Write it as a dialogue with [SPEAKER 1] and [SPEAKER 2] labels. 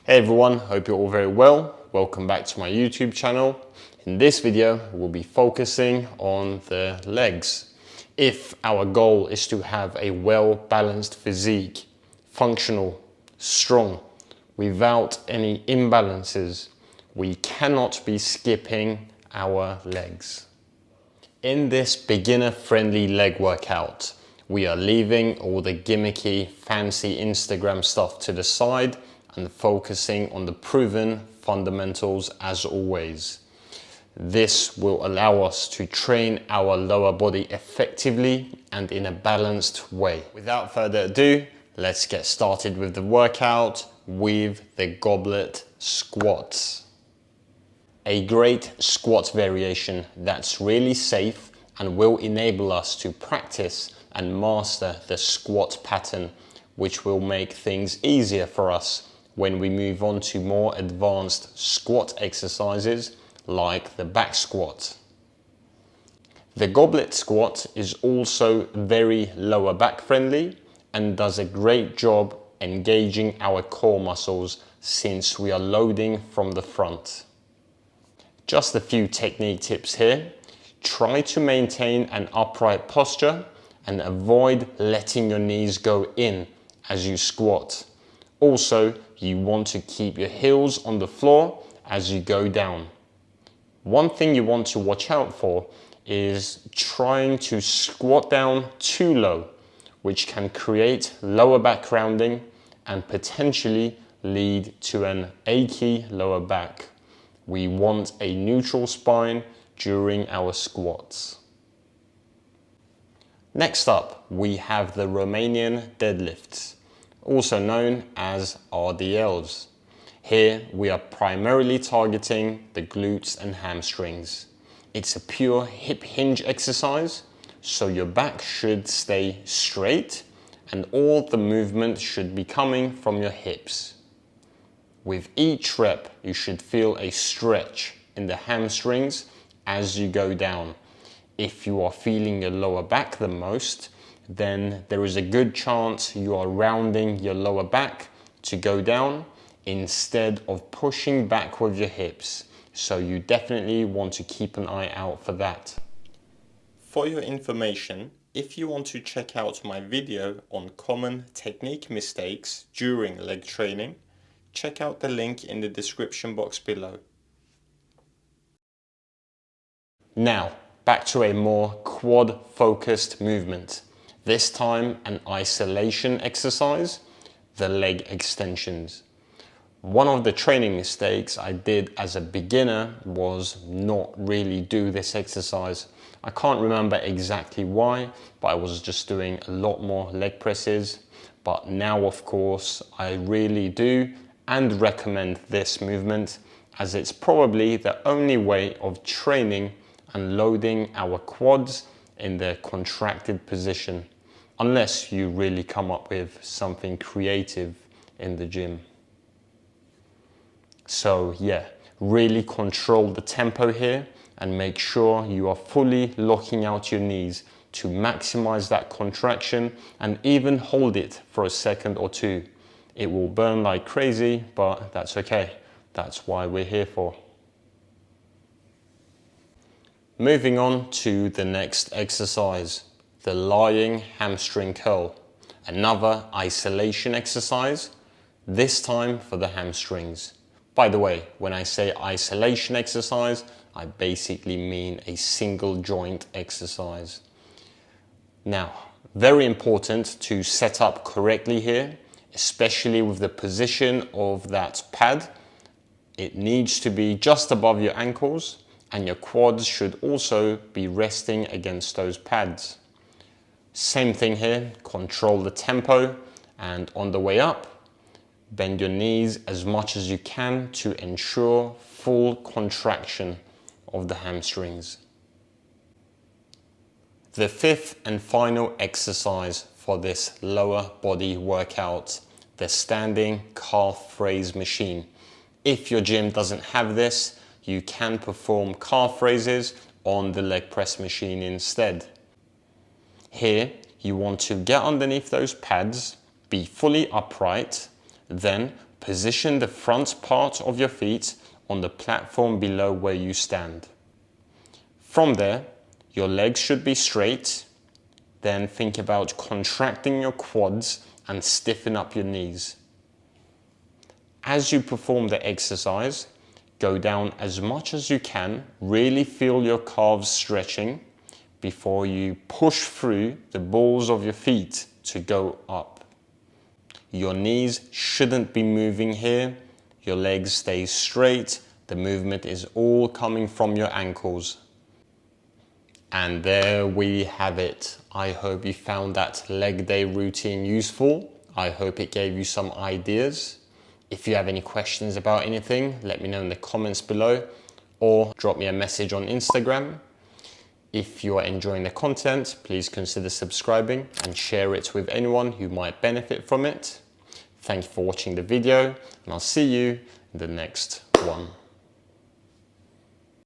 [SPEAKER 1] Hey everyone, hope you're all very well. Welcome back to my YouTube channel. In this video, we'll be focusing on the legs. If our goal is to have a well-balanced physique, functional, strong, without any imbalances, we cannot be skipping our legs. In this beginner-friendly leg workout, we are leaving all the gimmicky, fancy Instagram stuff to the side and focusing on the proven fundamentals as always. This will allow us to train our lower body effectively and in a balanced way. Without further ado, let's get started with the workout with the goblet squats. A great squat variation that's really safe and will enable us to practice and master the squat pattern, which will make things easier for us when we move on to more advanced squat exercises like the back squat. The goblet squat is also very lower back friendly and does a great job engaging our core muscles since we are loading from the front. Just a few technique tips here. Try to maintain an upright posture and avoid letting your knees go in as you squat. Also, you want to keep your heels on the floor as you go down. One thing you want to watch out for is trying to squat down too low, which can create lower back rounding and potentially lead to an achy lower back. We want a neutral spine during our squats. Next up, we have the Romanian deadlifts, also known as RDLs. Here we are primarily targeting the glutes and hamstrings. It's a pure hip hinge exercise, so your back should stay straight and all the movement should be coming from your hips. With each rep, you should feel a stretch in the hamstrings as you go down. If you are feeling your lower back the most, then there is a good chance you are rounding your lower back to go down instead of pushing back with your hips. So you definitely want to keep an eye out for that. For your information, if you want to check out my video on common technique mistakes during leg training, check out the link in the description box below. Now, back to a more quad-focused movement. This time an isolation exercise, the leg extensions. One of the training mistakes I did as a beginner was not really do this exercise. I can't remember exactly why, but I was just doing a lot more leg presses. But now, of course, I really do and recommend this movement as it's probably the only way of training and loading our quads in the contracted position, unless you really come up with something creative in the gym. So yeah, really control the tempo here and make sure you are fully locking out your knees to maximize that contraction and even hold it for a second or two. It will burn like crazy, but that's okay. That's why we're here for. Moving on to the next exercise, the lying hamstring curl. Another isolation exercise, this time for the hamstrings. By the way, when I say isolation exercise, I basically mean a single joint exercise. Now, very important to set up correctly here, especially with the position of that pad. It needs to be just above your ankles and your quads should also be resting against those pads. Same thing here, control the tempo and on the way up, bend your knees as much as you can to ensure full contraction of the hamstrings. The fifth and final exercise for this lower body workout, the standing calf raise machine. If your gym doesn't have this, you can perform calf raises on the leg press machine instead. Here, you want to get underneath those pads, be fully upright, then Position the front part of your feet on the platform below where you stand. From there, your legs should be straight. Then think about contracting your quads and stiffen up your knees. As you perform the exercise, go down as much as you can. Really feel your calves stretching before you push through the balls of your feet to go up. Your knees shouldn't be moving here. Your legs stay straight. The movement is all coming from your ankles. And there we have it. I hope you found that leg day routine useful. I hope it gave you some ideas. If you have any questions about anything, let me know in the comments below or drop me a message on Instagram. If you are enjoying the content, please consider subscribing and share it with anyone who might benefit from it. Thank you for watching the video, and I'll see you in the next one.